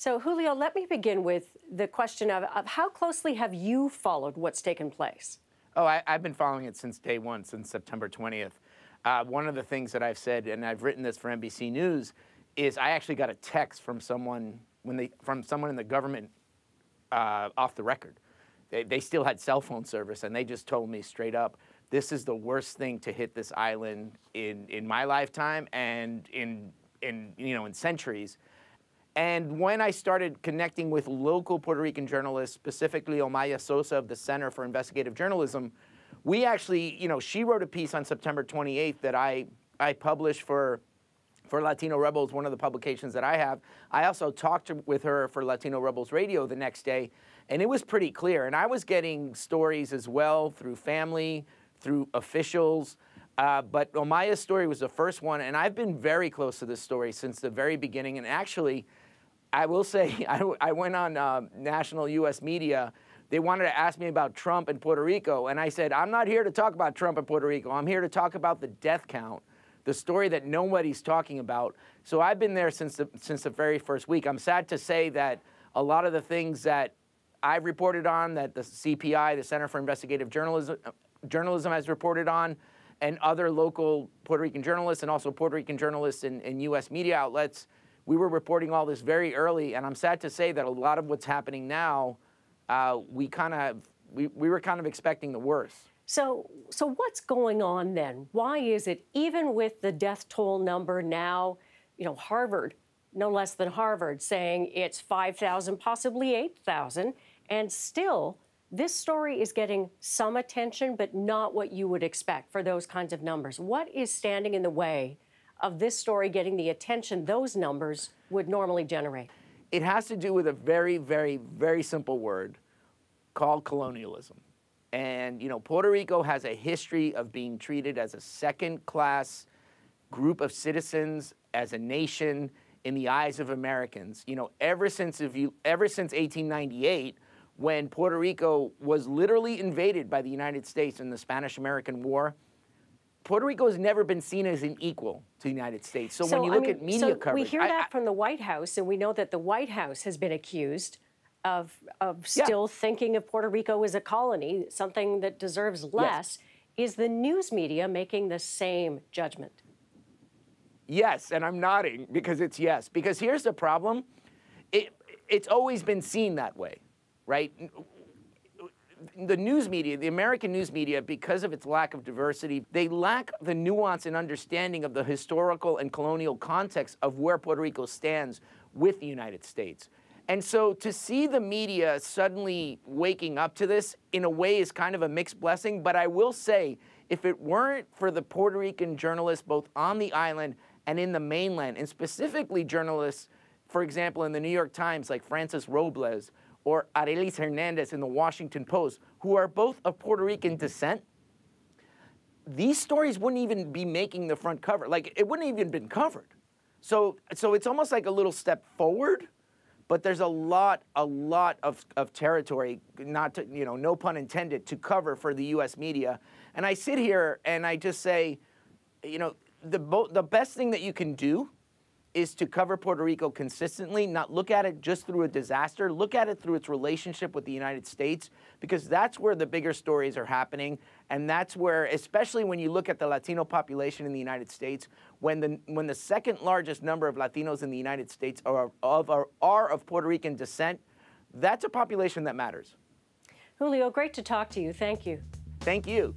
So, Julio, let me begin with the question of how closely have you followed what's taken place? Oh, I've been following it since day one, since September 20th. One of the things that I've said, and I've written this for NBC News, is I actually got a text from someone in the government off the record. They still had cell phone service, and they just told me straight up, this is the worst thing to hit this island in my lifetime and in centuries. And when I started connecting with local Puerto Rican journalists, specifically Omaya Sosa of the Center for Investigative Journalism, we actually, she wrote a piece on September 28th that I published for Latino Rebels, one of the publications that I have. I also talked with her for Latino Rebels Radio the next day, and it was pretty clear. And I was getting stories as well through family, through officials, but Omaya's story was the first one, and I've been very close to this story since the very beginning. And actually, I will say, I went on national U.S. media. They wanted to ask me about Trump and Puerto Rico, and I said, I'm not here to talk about Trump and Puerto Rico. I'm here to talk about the death count, the story that nobody's talking about. So I've been there since the very first week. I'm sad to say that a lot of the things that I've reported on, that the CPI, the Center for Investigative Journalism has reported on, and other local Puerto Rican journalists and also Puerto Rican journalists in U.S. media outlets, we were reporting all this very early. And I'm sad to say that a lot of what's happening now, we were kind of expecting the worst. So what's going on then? Why is it, even with the death toll number now, Harvard, no less than Harvard, saying it's 5,000, possibly 8,000, and still this story is getting some attention, but not what you would expect for those kinds of numbers? What is standing in the way of this story getting the attention those numbers would normally generate? It has to do with a very, very, very simple word called colonialism. And, Puerto Rico has a history of being treated as a second-class group of citizens, as a nation, in the eyes of Americans. Ever since 1898, when Puerto Rico was literally invaded by the United States in the Spanish-American War, Puerto Rico has never been seen as an equal to the United States. So when you look at media coverage... we hear that from the White House, and we know that the White House has been accused of still thinking of Puerto Rico as a colony, something that deserves less. Yes. Is the news media making the same judgment? Yes, and I'm nodding because it's yes. Because here's the problem. It's always been seen that way, right? The news media, the American news media, because of its lack of diversity, they lack the nuance and understanding of the historical and colonial context of where Puerto Rico stands with the United States. And so to see the media suddenly waking up to this, in a way, is kind of a mixed blessing. But I will say, if it weren't for the Puerto Rican journalists both on the island and in the mainland, and specifically journalists, for example, in the New York Times, like Francis Robles, or Arelis Hernandez in the Washington Post, who are both of Puerto Rican descent, these stories wouldn't even be making the front cover. Like, it wouldn't even been covered. So it's almost like a little step forward, but there's a lot of territory, not to, no pun intended, to cover for the U.S. media. And I sit here and I just say, the best thing that you can do is to cover Puerto Rico consistently, not look at it just through a disaster, look at it through its relationship with the United States, because that's where the bigger stories are happening. And that's where, especially when you look at the Latino population in the United States, when the second largest number of Latinos in the United States are of Puerto Rican descent, that's a population that matters. Julio, great to talk to you. Thank you. Thank you.